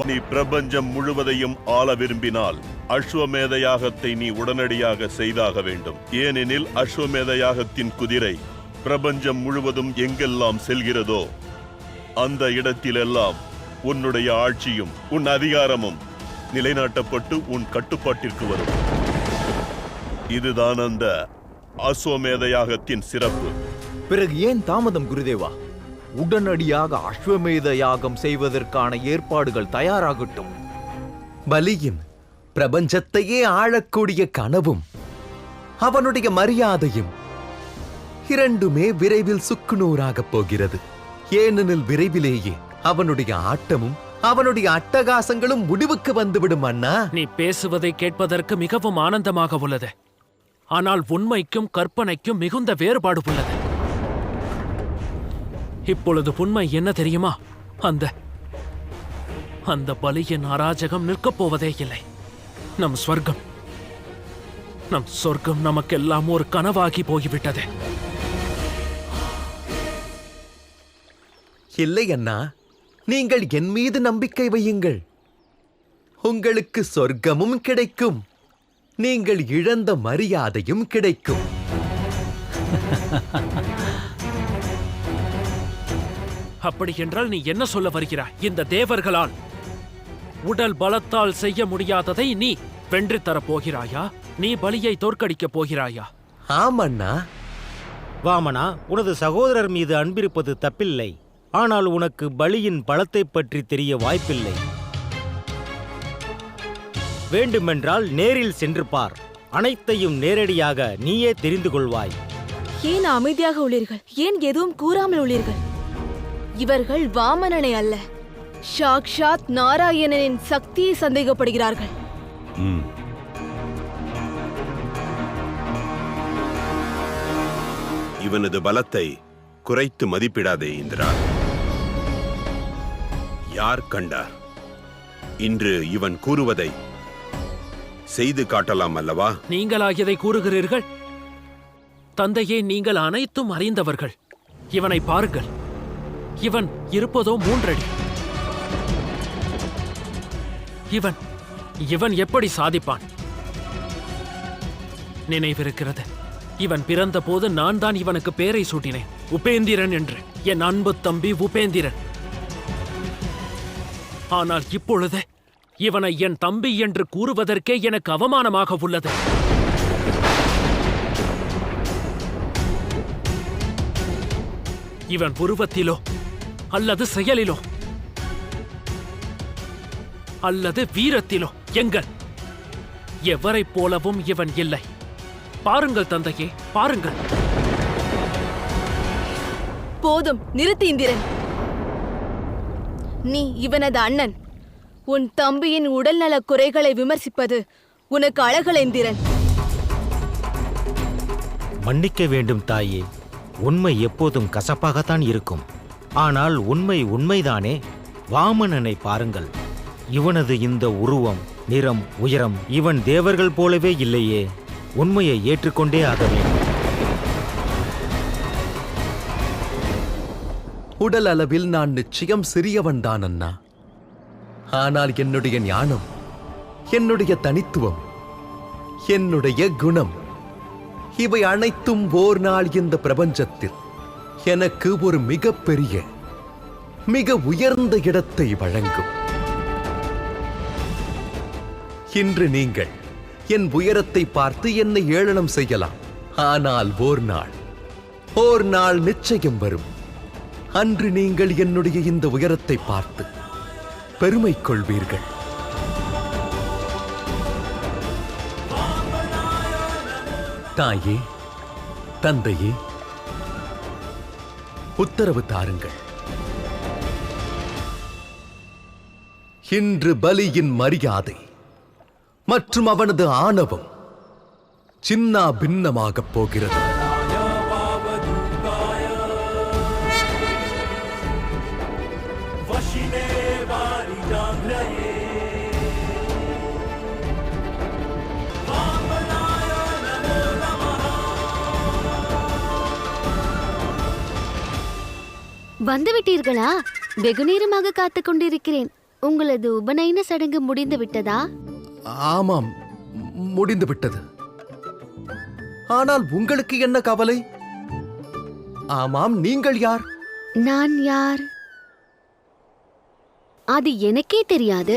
நீ பிரபஞ்சம் முழுவதையும் ஆள விரும்பினால் அஸ்வமேத யாகத்தை நீ உடனடியாக செய்தாக வேண்டும். ஏனெனில் அஸ்வமேத யாகத்தின் குதிரை பிரபஞ்சம் முழுவதும் எங்கெல்லாம் செல்கிறதோ அந்த இடத்திலெல்லாம் உன்னுடைய ஆட்சியும் உன் அதிகாரமும் நிலைநாட்டப்பட்டு உன் கட்டுப்பாட்டிற்கு வரும். இதுதான் அந்த அஸ்வமேத யாகத்தின் சிறப்பு. பிறகு ஏன் தாமதம் குருதேவா? உடனடியாக அஸ்வமேத யாகம் செய்வதற்கான ஏற்பாடுகள் தயாராகட்டும். பலியின் பிரபஞ்சத்தையே ஆளக்கூடிய கனவும் அவனுடைய மரியாதையும் இரண்டுமே விரைவில் சுக்குநூறாகப் போகிறது. ஏனெனில் விரைவிலேயே அவனுடைய ஆட்டமும் அவனுடைய அட்டகாசங்களும் முடிவுக்கு வந்துவிடும். அண்ணா, நீ பேசுவதை கேட்பதற்கு மிகவும் ஆனந்தமாக உள்ளது. ஆனால் உண்மைக்கும் கற்பனைக்கும் மிகுந்த வேறுபாடு உள்ளது. இப்பொழுது உண்மை என்ன தெரியுமா? அந்த பலியின் அராஜகம் நிற்கப் போவதே இல்லை. நம் சொர்க்கம் நமக்கெல்லாம் ஒரு கனவாகி போய்விட்டது. இல்லை அண்ணா, நீங்கள் என் மீது நம்பிக்கை வையுங்கள். உங்களுக்கு சொர்க்கமும் கிடைக்கும், நீங்கள் இழந்த மரியாதையும் கிடைக்கும். அப்படி என்றால் நீ என்ன சொல்ல வருகிறாய்? இந்த தேவர்களால் உடல் பலத்தால் செய்ய முடியாததை நீ வென்று தரப்போகிறாயா? நீ பலியை தோற்கடிக்கப் போகிறாயா? ஆமண்ணா. வாமனா, உனது சகோதரர் மீது அன்பிருப்பது தப்பில்லை. ஆனால் உனக்கு பலியின் பலத்தை பற்றி தெரிய வாய்ப்பில்லை. வேண்டுமென்றால் நேரில் சென்று பார். அனைத்தையும் நேரடியாக நீயே தெரிந்து கொள்வாய். ஏன் அமைதியாக உள்ளீர்கள்? ஏன் எதுவும் கூறாமல் உள்ளீர்கள்? இவர்கள் வாமனனை அல்ல, சாக்ஷாத் நாராயணனின் சக்தியை சந்தேகப்படுகிறார்கள். இவனது பலத்தை குறைத்து மதிப்பிடாதே இந்திரா. யார் கண்டார்? இன்று இவன் கூறுவதை செய்து காட்டலாம் அல்லவா? நீங்களாகியதை கூறுகிறீர்கள். தந்தையே, நீங்கள் அனைத்தும் அறிந்தவர்கள். இவனை பாருங்கள். இவன் இருப்பதோ 3 அடி. இவன் எப்படி சாதிப்பான்? நினைவிருக்கிறது, இவன் பிறந்த போது நான் தான் இவனுக்கு பேரை சூட்டினேன், உபேந்திரன் என்று. என் அன்பு தம்பி உபேந்திரன். ஆனால் இப்பொழுது இவனை என் தம்பி என்று கூறுவதற்கே எனக்கு அவமானமாக உள்ளது. இவன் உருவத்திலோ அல்லது செயலிலோ அல்லது வீரத்திலோ எவரைப் போலவும் இவன் இல்லை. பாருங்கள் தந்தையே, பாருங்கள். போதும், நிறுத்து இந்திரன். நீ இவனது அண்ணன். உன் தம்பியின் உடல்நல குறைகளை விமர்சிப்பது உனக்கு அழகல இந்திரன். மன்னிக்க வேண்டும் தாயே. உண்மை எப்போதும் கசப்பாகத்தான் இருக்கும். ஆனால் உண்மை உண்மைதானே. வாமனனை பாருங்கள். இவனது இந்த உருவம், நிறம், உயரம் இவன் தேவர்கள் போலவே இல்லையே. உண்மையை ஏற்றுக்கொண்டே ஆக வேண்டும். உடல் அளவில் நான் நிச்சயம் சிறியவன்தான் அண்ணா. ஆனால் என்னுடைய ஞானம், என்னுடைய தனித்துவம், என்னுடைய குணம் இவை அனைத்தும் ஓர் நாள் இந்த பிரபஞ்சத்தில் எனக்கு ஒரு மிகப்பெரிய, மிக உயர்ந்த இடத்தை வழங்கும். இன்று நீங்கள் என் உயரத்தை பார்த்து என்னை ஏளனம் செய்யலாம். ஆனால் ஓர் நாள் நிச்சயம் வரும். அன்று நீங்கள் என்னுடைய இந்த உயரத்தை பார்த்து பெருமை கொள்வீர்கள். தாயே, தந்தையே, உத்தரவு தாருங்கள். இன்று பலியின் மரியாதை மற்றும் அவனது ஆணவம் சின்னா பின்னமாகப் போகிறது. வந்துவிட்டீர்களா? வெகு நேரமாக காத்துக் கொண்டிருக்கிறேன். உங்களது உபநயன சடங்கு முடிந்து விட்டதா? ஆமாம், முடிந்து விட்டது. ஆனால் உங்களுக்கு என்ன கவலை? ஆமாம், நீங்கள் யார்? நான் யார்? அது எனக்கே தெரியாது.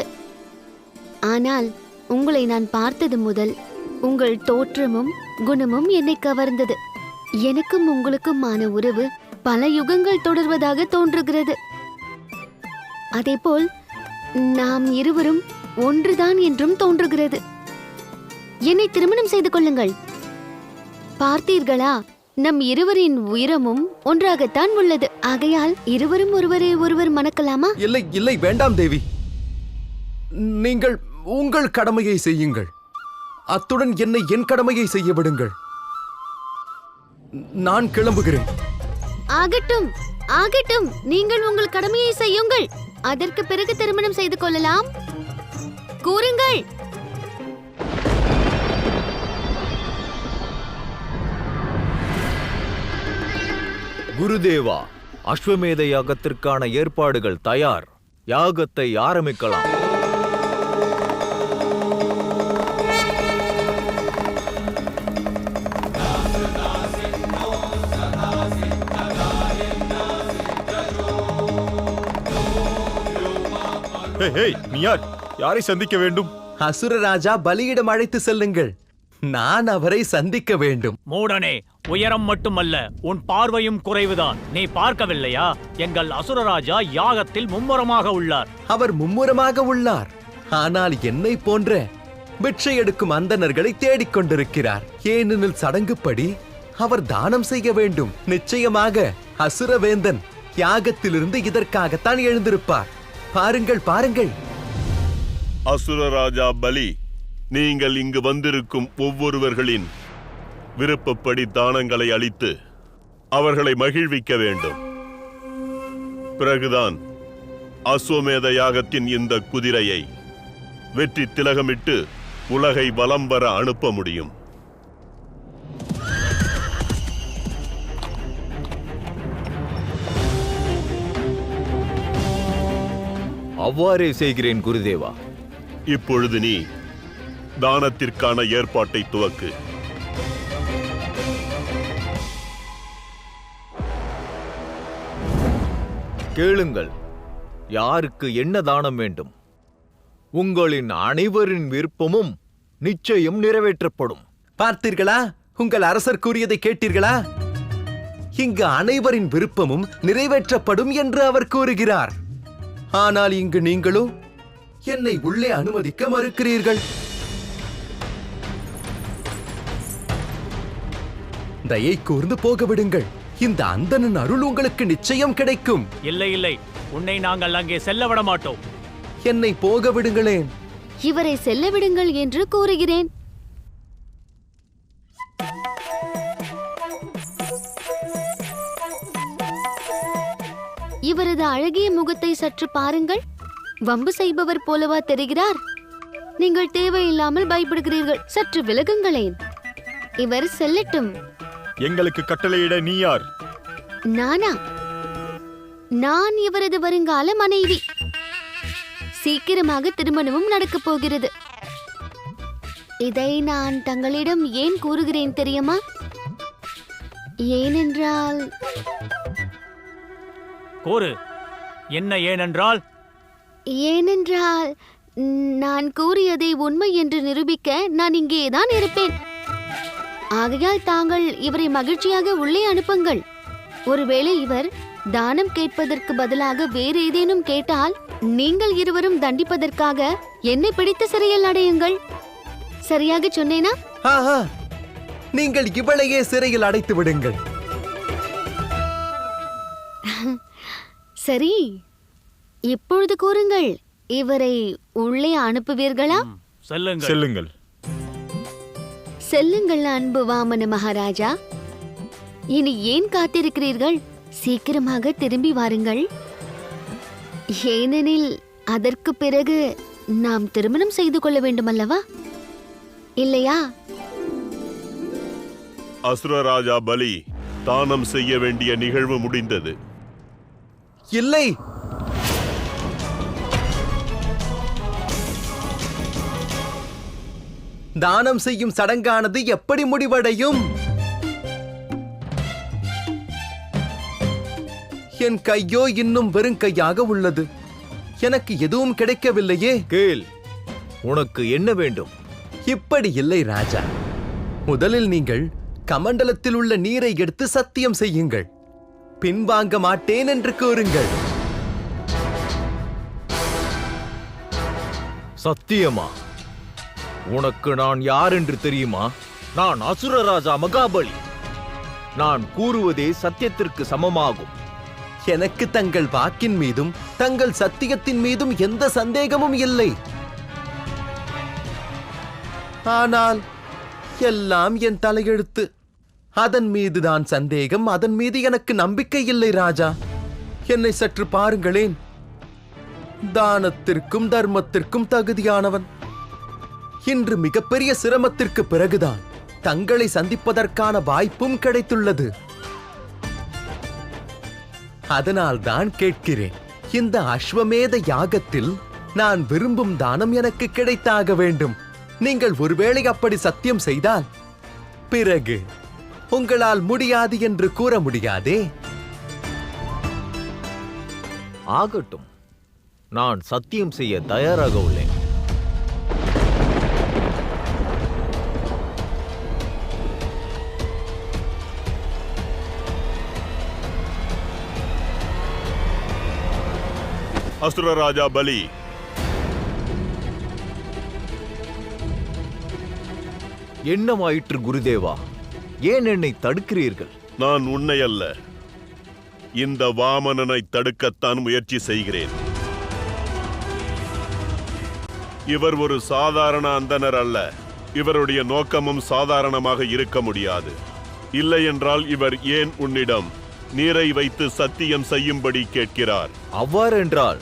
ஆனால் உங்களை நான் பார்த்தது முதல் உங்கள் தோற்றமும் குணமும் என்னை கவர்ந்தது. எனக்கும் உங்களுக்குமான உறவு பல யுகங்கள் தொடர்வதாக தோன்றுகிறது. அதேபோல் நாம் இருவரும் ஒன்றுதான் என்றும் தோன்றுகிறது. என்னை திருமணம் செய்து கொள்ளுங்கள். பார்த்தீர்களா, நம் இருவரின் உயரமும் ஒன்றாகத்தான் உள்ளது. ஆகையால் இருவரும் ஒருவரை ஒருவர் மணக்கலாமா? இல்லை இல்லை, வேண்டாம் தேவி. நீங்கள் உங்கள் கடமையை செய்யுங்கள். அத்துடன் என்னை என் கடமையை செய்ய விடுங்கள். நான் கிளம்புகிறேன். ஆகட்டும் ஆகட்டும், நீங்கள் உங்கள் கடமையை செய்யுங்கள். அதற்கு பிறகு திருமணம் செய்து கொள்ளலாம். கூறுங்கள். குருதேவா, அஸ்வமேத யாகத்திற்கான ஏற்பாடுகள் தயார். யாகத்தை ஆரம்பிக்கலாம். நீ யார்? யாரை சந்திக்க வேண்டும்? அசுர ராஜா பலியிடம் அழைத்து செல்லுங்கள். நான் அவரை சந்திக்க வேண்டும். மூடனே, உயரம் மட்டுமல்ல, உன் பார்வையும் குறைவுதான். நீ பார்க்கவில்லையா? எங்கள் அசுரராஜா யாகத்தில் மும்முரமாக உள்ளார். அவர் மும்முரமாக உள்ளார். ஆனால் என்னை போன்ற பிட்சை எடுக்கும் அந்தணர்களை தேடிக் கொண்டிருக்கிறார். ஏனெனில் சடங்குப்படி அவர் தானம் செய்ய வேண்டும். நிச்சயமாக அசுரவேந்தன் யாகத்திலிருந்து இதற்காகத்தான் எழுந்திருப்பார். பாருங்கள் பாருங்கள். அசுரராஜா பலி, நீங்கள் இங்கு வந்திருக்கும் ஒவ்வொருவர்களின் விருப்பப்படி தானங்களை அளித்து அவர்களை மகிழ்விக்க வேண்டும். பிறகுதான் அஸ்வமேத யாகத்தின் இந்த குதிரையை வெற்றி திலகமிட்டு உலகை வலம் வர அனுப்ப முடியும். அவ்வாறே செய்கிறேன் குருதேவா. இப்பொழுது நீ தானத்திற்கான ஏற்பாட்டை துவக்கு. கேளுங்கள். யாருக்கு என்ன தானம் வேண்டும்? உங்களின் அனைவரின் விருப்பமும் நிச்சயம் நிறைவேற்றப்படும். பார்த்தீர்களா? உங்கள் அரசர் கூறியதை கேட்டீர்களா? இங்கு அனைவரின் விருப்பமும் நிறைவேற்றப்படும் என்று அவர் கூறுகிறார். ஆனால் இங்கு நீங்களோ என்னை உள்ளே அனுமதிக்க மறுக்கிறீர்கள். தயை கூர்ந்து போக விடுங்கள். இந்த அந்தணன் அருள் உங்களுக்கு நிச்சயம் கிடைக்கும். இல்லை இல்லை, உன்னை நாங்கள் அங்கே செல்ல விட மாட்டோம். என்னை போக விடுங்களேன். இவரை செல்ல விடுங்கள் என்று கூறுகிறேன். இவரது அழகிய முகத்தை சற்று பாருங்கள். வம்பு செய்பவர் போலவா தெரிகிறார்? நீங்கள் தேவையில்லாமல் பயப்படுகிறீர்கள். சற்று விலகுங்களேன். இவர் செல்லட்டும். எங்களுக்கு கட்டளையிட நீ யார்? நானா? நான் இவரது வருங்கால மனைவி. சீக்கிரமாக திருமணமும் நடக்கப் போகிறது. இதை நான் தங்களிடம் ஏன் கூறுகிறேன் தெரியுமா? ஏனென்றால் கூறு. என்ன ஏனென்றால்? ஏனென்றால் நான் கூறியதை உண்மை என்று நிரூபிக்க நான் இங்கேதான் இருப்பேன். ஆகையால் தாங்கள் இவரை மகிழ்ச்சியாக உள்ளே அனுப்புங்கள். ஒருவேளை இவர் தானம் கேட்பதற்கு பதிலாக வேறு ஏதேனும் கேட்டால் நீங்கள் இருவரும் தண்டிப்பதற்காக என்னை பிடித்து சிறையில் அடையுங்கள். சரியாக சொன்னேனா? ஆஹா, நீங்கள் இவளையே சிறையில் அடைத்து விடுங்கள். சரி, இப்பொழுது கூறுங்கள், இவரை உள்ளே அனுப்புவீர்களா? செல்லுங்கள். செல்லுங்கள். செல்லுங்கள் அன்பு வாமன மகாராஜா. இனி ஏன் காத்திருக்கிறீர்கள்? சீக்கிரமாக திரும்பி வாருங்கள். ஏனெனில் அதற்கு பிறகு நாம் திருமணம் செய்து கொள்ள வேண்டும் அல்லவா? இல்லையா? அசுரராஜா பலி, தானம் செய்ய வேண்டிய நிகழ்வு முடிந்தது. இல்லை, தானம் செய்யும் சடங்கானது எப்படி முடிவடையும்? என் கையோ இன்னும் வெறும் கையாக உள்ளது. எனக்கு எதுவும் கிடைக்கவில்லையே. கேள், உனக்கு என்ன வேண்டும்? இப்படி இல்லை ராஜா. முதலில் நீங்கள் கமண்டலத்தில் உள்ள நீரை எடுத்து சத்தியம் செய்யுங்கள். பின்வாங்க மாட்டேன் என்று கூறுங்கள். சத்தியமா? உனக்கு நான் யார் என்று தெரியுமா? நான் அசுரராஜா மகாபலி. நான் கூறுவதே சத்தியத்திற்கு சமமாகும். எனக்கு தங்கள் வாக்கின் மீதும் தங்கள் சத்தியத்தின் மீதும் எந்த சந்தேகமும் இல்லை. ஆனால் எல்லாம் என் தலையெழுத்து. அதன் மீதுதான் சந்தேகம். அதன் மீது எனக்கு நம்பிக்கை இல்லை ராஜா. என்னை சற்று பாருங்களேன். தானத்திற்கும் தர்மத்திற்கும் தகுதியானவன். இன்று மிகப்பெரிய சிரமத்திற்கு பிறகுதான் தங்களை சந்திப்பதற்கான வாய்ப்பும் கிடைத்துள்ளது. அதனால் தான் கேட்கிறேன். இந்த அஸ்வமேத யாகத்தில் நான் விரும்பும் தானம் எனக்கு கிடைத்தாக வேண்டும். நீங்கள் ஒருவேளை அப்படி சத்தியம் செய்தால் பிறகு உங்களால் முடியாது என்று கூற முடியாதே. ஆகட்டும், நான் சத்தியம் செய்ய தயாராக உள்ளேன். அசுரராஜா பலி, என்னமாயிற்று குருதேவா? ஏன் என்னை தடுக்கிறீர்கள்? நான் உன்னை அல்ல, இந்த வாமனனை தடுக்கத்தான் முயற்சி செய்கிறேன். இவர் ஒரு சாதாரண அந்தணர் அல்ல. இவருடைய நோக்கமும் சாதாரணமாக இருக்க முடியாது. இல்லை என்றால் இவர் ஏன் உன்னிடம் நீரை வைத்து சத்தியம் செய்யும்படி கேட்கிறார்? அவ்வாறென்றால்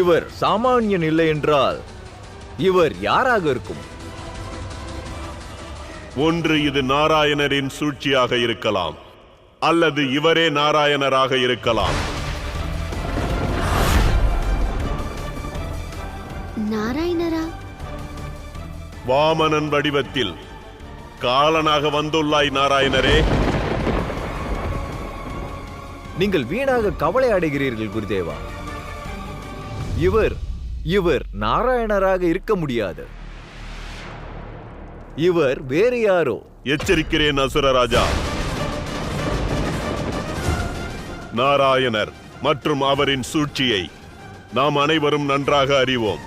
இவர் சாமானியன் இல்லை என்றால் இவர் யாராக இருக்கும்? ஒன்று இது நாராயணரின் சூழ்ச்சியாக இருக்கலாம், அல்லது இவரே நாராயணராக இருக்கலாம். நாராயணரா? வாமனன் வடிவத்தில் காலனாக வந்துள்ளாய் நாராயணரே. நீங்கள் வீணாக கவலை அடைகிறீர்கள் குருதேவா. இவர் நாராயணராக இருக்க முடியாது. இவர் வேறு யாரோ. எச்சரிக்கிறேன் அசுரராஜா. நாராயணர் மற்றும் அவரின் சூழ்ச்சியை நாம் அனைவரும் நன்றாக அறிவோம்.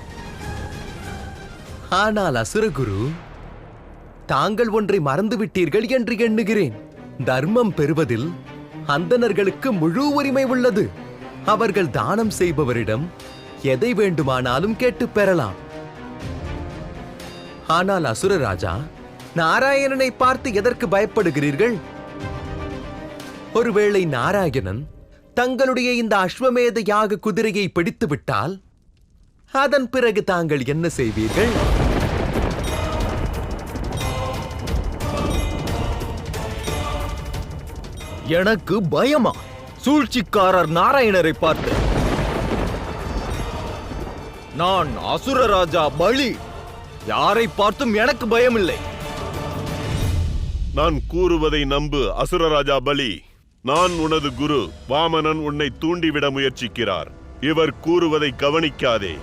ஆனால் அசுரகுரு, தாங்கள் ஒன்றை மறந்துவிட்டீர்கள் என்று எண்ணுகிறேன். தர்மம் பெறுவதில் அந்தணர்களுக்கு முழு உரிமை உள்ளது. அவர்கள் தானம் செய்பவரிடம் எதை வேண்டுமானாலும் கேட்டு பெறலாம். ஆனால் அசுரராஜா, நாராயணனை பார்த்து எதற்கு பயப்படுகிறீர்கள்? ஒருவேளை நாராயணன் தங்களுடைய இந்த அஸ்வமேத யாக குதிரையை பிடித்து விட்டால் அதன் பிறகு தாங்கள் என்ன செய்வீர்கள்? எனக்கு பயமா? சூழ்ச்சிக்காரர் நாராயணரை பார்த்து. நான் அசுரராஜா பலி. யாரை பார்த்தும் எனக்கு பயமில்லை. நான் கூறுவதை நம்பு அசுரராஜா பலி. நான் உனது குரு. வாமனன் உன்னை தூண்டிவிட முயற்சிக்கிறார். இவர் கூறுவதை கவனிக்காதே.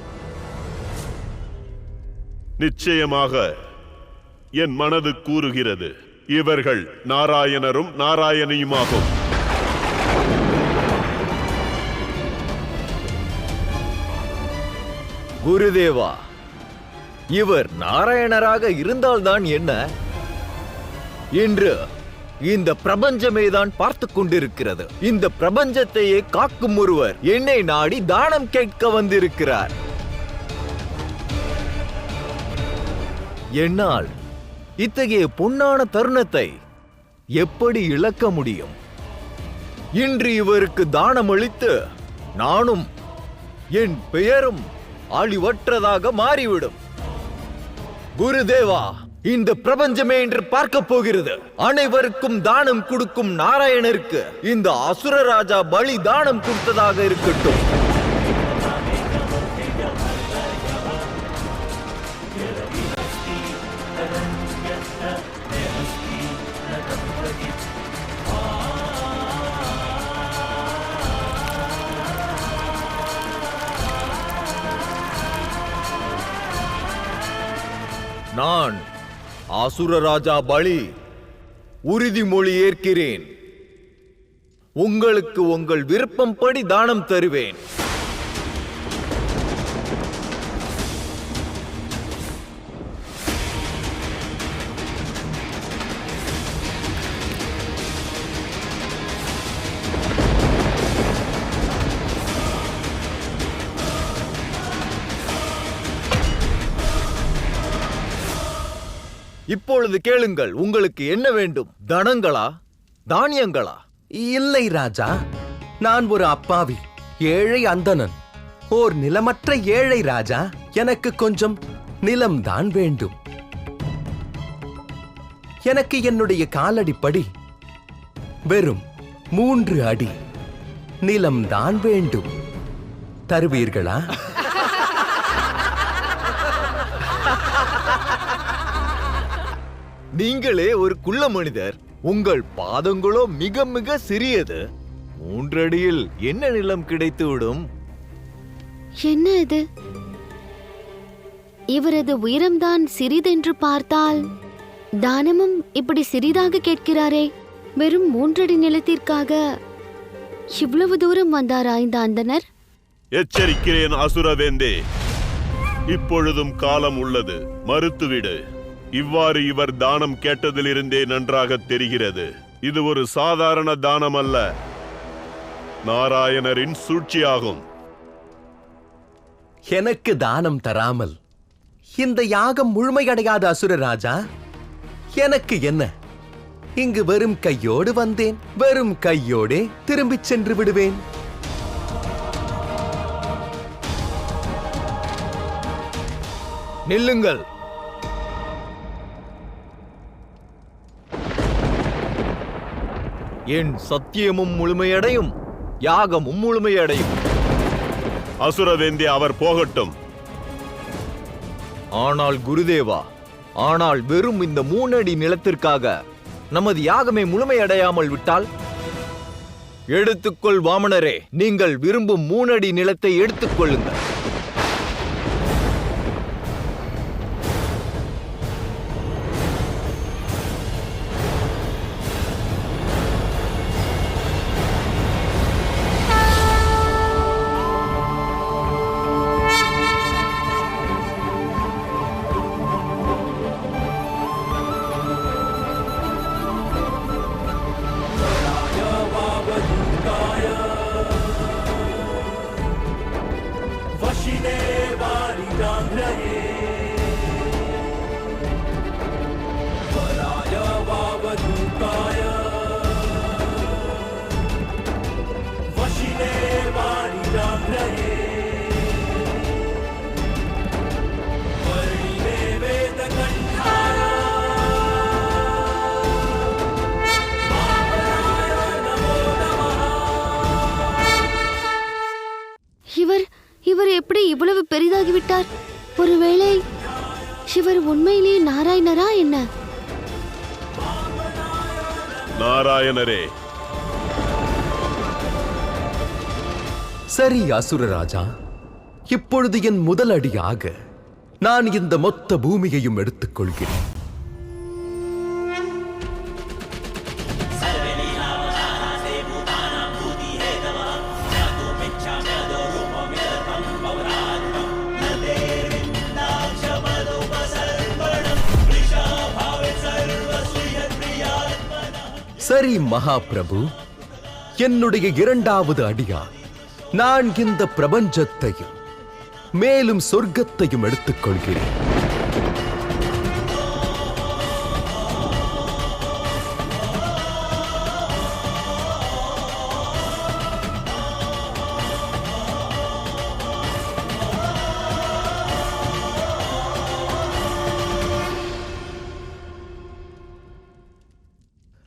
நிச்சயமாக என் மனது கூறுகிறது, இவர்கள் நாராயணரும் நாராயணியுமாகும். குருதேவா, இவர் நாராயணராக இருந்தால்தான் என்ன? இன்று இந்த பிரபஞ்சமே தான் பார்த்து கொண்டிருக்கிறது. இந்த பிரபஞ்சத்தையே காக்கும் ஒருவர் என்னை நாடி தானம் கேட்க வந்திருக்கிறார். என்னால் இத்தகைய பொன்னான தருணத்தை எப்படி இழக்க முடியும்? இன்று இவருக்கு தானம் அளித்து நானும் என் பெயரும் அழிவற்றதாக மாறிவிடும். குருதேவா, இந்த பிரபஞ்சமே என்று பார்க்க போகிறது. அனைவருக்கும் தானம் கொடுக்கும் நாராயணருக்கு இந்த அசுரராஜா பலி தானம் கொடுத்ததாக இருக்கட்டும். நான் அசுர ராஜா பலி உறுதிமொழி ஏற்கிறேன். உங்களுக்கு உங்கள் விருப்பம் படி தானம் தருவேன். இப்பொழுது கேளுங்கள், உங்களுக்கு என்ன வேண்டும்? தனங்களா, தானியங்களா? இல்லை ராஜா, நான் ஒரு அப்பாவி ஏழை அந்தணன், ஓர் நிலமற்ற ஏழை ராஜா. எனக்கு கொஞ்சம் நிலம்தான் வேண்டும். எனக்கு என்னுடைய காலடிப்படி வெறும் 3 அடி நிலம்தான் வேண்டும். தருவீர்களா? நீங்களே ஒரு குள்ள மனிதர், உங்கள் பாதங்களோ மிக மிக சிறியது. 3 அடியில் என்ன நிலம் கிடைத்துவிடும்? என்ன இது? இவரது உயரம்தான் சிறிதென்று பார்த்தால் தானமும் இப்படி சிறிதாக கேட்கிறாரே. வெறும் 3 அடி நிலத்திற்காக இவ்வளவு தூரம் வந்தாரா இந்த அந்தனர்? எச்சரிக்கிறேன் அசுரவேந்தே, இப்பொழுதும் காலம் உள்ளது, மறுத்துவிடு. இவ்வாறு இவர் தானம் கேட்டதிலிருந்தே நன்றாக தெரிகிறது. இது ஒரு சாதாரண தானம் அல்ல, நாராயணரின் சூழ்ச்சியாகும். எனக்கு தானம் தராமல் இந்த யாகம் முழுமையடையாத அசுர ராஜா. எனக்கு என்ன, இங்கு வெறும் கையோடு வந்தேன், வெறும் கையோடே திரும்பிச் சென்று விடுவேன். நில்லுங்கள். என் சத்தியமும் முழுமையடையும், யாகமும் முழுமையடையும். அசுரவேந்தே, அவர் போகட்டும். ஆனால் குருதேவா, ஆனால் வெறும் இந்த 3 அடி நிலத்திற்காக நமது யாகமே முழுமையடையாமல் விட்டால்? எடுத்துக்கொள் வாமனரே, நீங்கள் விரும்பும் 3 அடி நிலத்தை எடுத்துக்கொள்ளுங்கள். இவர் எப்படி இவ்வளவு பெரிதாகிவிட்டார்? ஒருவேளை இவர் உண்மையிலேயே நாராயணரா என்ன? நாராயணரே. சரி அசுரராஜா, இப்பொழுது என் முதல் அடியாக நான் இந்த மொத்த பூமியையும் எடுத்துக் கொள்கிறேன். சரி மகாபிரபு, என்னுடைய 2வது அடியா நான் இந்த பிரபஞ்சத்தையும் மேலும் சொர்க்கத்தையும் எடுத்துக் கொள்கிறேன்.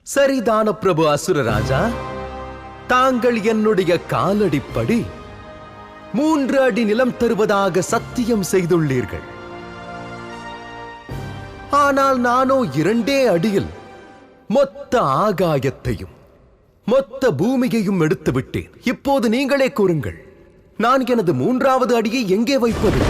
சரிதான பிரபு அசுரராஜா, தாங்கள் என்னுடைய காலடிப்படி 3 அடி நிலம் தருவதாக சத்தியம் செய்துள்ளீர்கள். ஆனால் நானோ 2 அடியில் மொத்த ஆகாயத்தையும் மொத்த பூமியையும் எடுத்து விட்டேன். இப்போது நீங்களே கூறுங்கள், நான் எனது 3வது அடியை எங்கே வைப்பது?